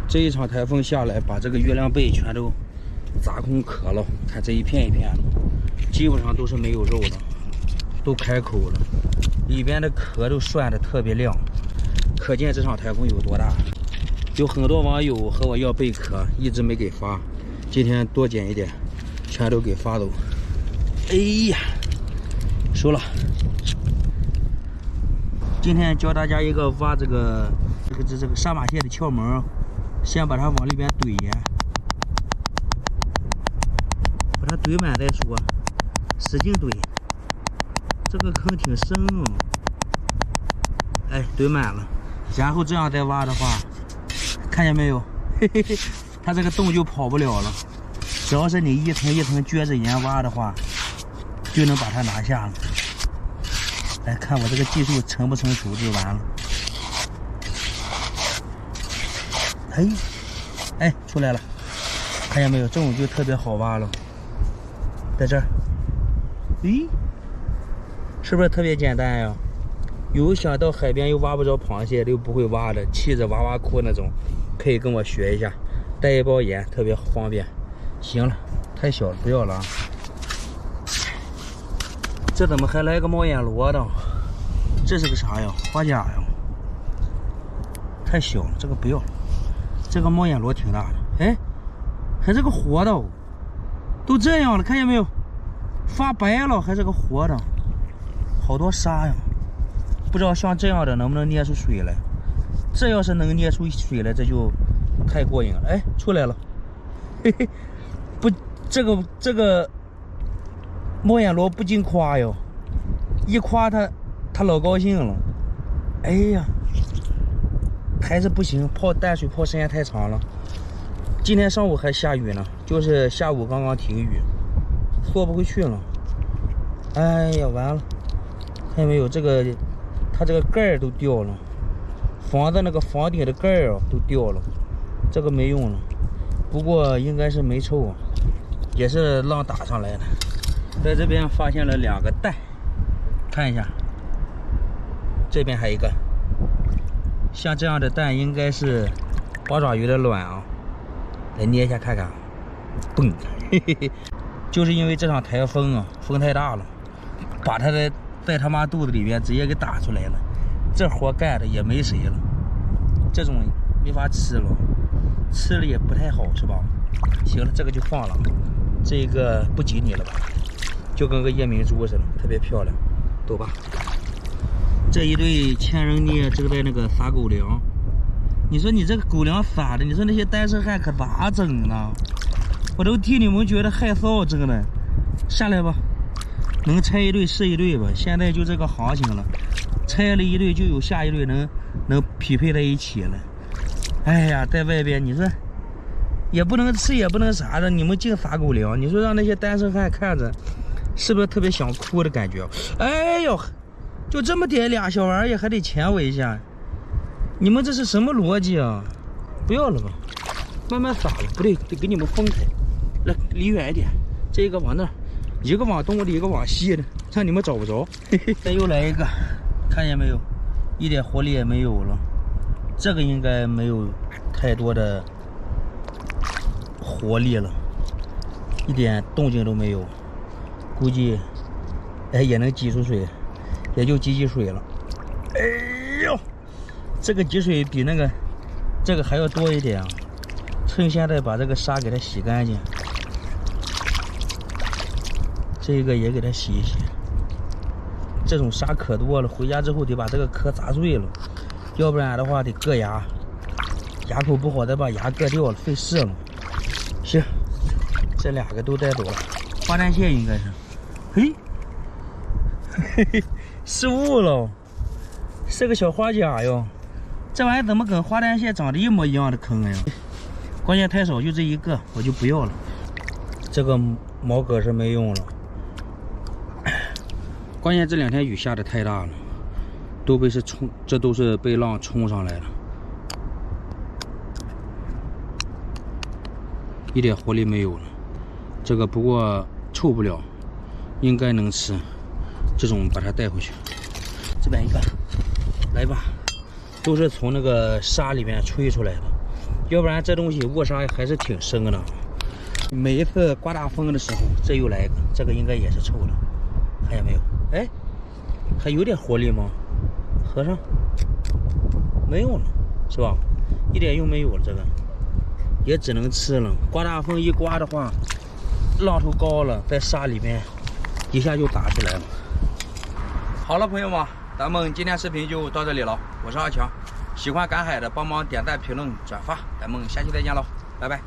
这一场台风下来，把这个月亮贝全都砸空壳了。看这一片一片的，基本上都是没有肉的，都开口了，里边的壳都涮得特别亮，可见这场台风有多大。有很多网友和我要贝壳，一直没给发，今天多捡一点，全都给发走。哎呀，收了。今天教大家一个挖这个沙马蟹的窍门，先把它往里边怼盐，把它怼满再说，使劲怼。这个坑挺深哦，哎，怼满了，然后这样再挖的话，看见没有？嘿嘿嘿，它这个洞就跑不了了。只要是你一层一层撅着盐挖的话，就能把它拿下了。来看我这个技术成不成熟就完了。哎，出来了，看见没有？这种就特别好挖了，在这儿。咦，是不是特别简单呀？有想到海边又挖不着螃蟹又不会挖的，气着挖挖窟那种，可以跟我学一下，带一包盐特别方便。行了，太小了，不要了啊。这怎么还来个猫眼螺的？这是个啥呀？花甲呀？太小了，这个不要。这个猫眼螺挺大的，哎，还是个活的哦，都这样了，看见没有？发白了，还是个活的，好多沙呀！不知道像这样的能不能捏出水来？这要是能捏出水来，这就太过瘾了。哎，出来了，嘿嘿，不，这个猫眼螺不禁夸哟，一夸它老高兴了。哎呀，还是不行，泡淡水泡时间太长了。今天上午还下雨呢，就是下午刚刚停雨，缩不回去了。哎呀，完了，看见没有？它这个盖儿都掉了，房子那个房顶的盖儿啊都掉了，这个没用了。不过应该是没臭啊，也是浪打上来的。在这边发现了2个蛋，看一下，这边还有一个。像这样的蛋应该是八爪鱼的卵啊，来捏一下看看，嘣，嘿嘿嘿，就是因为这场台风啊，风太大了，把它在他妈肚子里边直接给打出来了，这活干的也没谁了，这种没法吃了，吃了也不太好是吧？行了，这个就放了，这个不挤你了吧，就跟个夜明珠似的，特别漂亮，走吧。这一对千人捏正在那个撒狗粮，你说你这个狗粮撒的，你说那些单身汉可咋整呢？我都替你们觉得害臊，真的。下来吧，能拆一对是一对吧。现在就这个行情了，拆了一对就有下一对能匹配在一起了。哎呀，在外边你说也不能吃也不能啥的，你们净撒狗粮，你说让那些单身汉看着是不是特别想哭的感觉？哎呦！就这么点俩小玩意还得钱我一下，你们这是什么逻辑啊？不要了吧，慢慢撒了，不对，得给你们分开，来离远一点，这个往那儿，一个往东的，一个往西的，让你们找不着。嘿嘿，再又来一个，看见没有？一点活力也没有了，这个应该没有太多的活力了，一点动静都没有，估计也能挤出水。也就挤水了。哎呦，这个挤水比这个还要多一点啊！趁现在把这个沙给它洗干净，这个也给它洗一洗。这种沙可多了，回家之后得把这个壳砸碎了，要不然的话得硌牙，牙口不好再把牙硌掉了，费事了。行，这2个都带走了，花旦蟹应该是。嘿。嘿嘿，失误了，是个小花甲哟。这玩意怎么跟花旦蟹长得一模一样的坑呀？关键太少，就这一个，我就不要了。这个毛蛤是没用了。关键这2天雨下的太大了，这都是被浪冲上来的，一点活力没有了。这个不过臭不了，应该能吃。这种把它带回去。这边一个，来吧，都是从那个沙里面吹出来的，要不然这东西误杀还是挺深的。每一次刮大风的时候，这又来一个，这个应该也是臭的，看见没有？哎，还有点活力吗？合上，没有了，是吧？一点用没有了，这个也只能吃了。刮大风一刮的话，浪头高了，在沙里面一下就打起来了。好了，朋友们，咱们今天视频就到这里了。我是阿强，喜欢赶海的帮忙点赞、评论、转发，咱们下期再见喽，拜拜。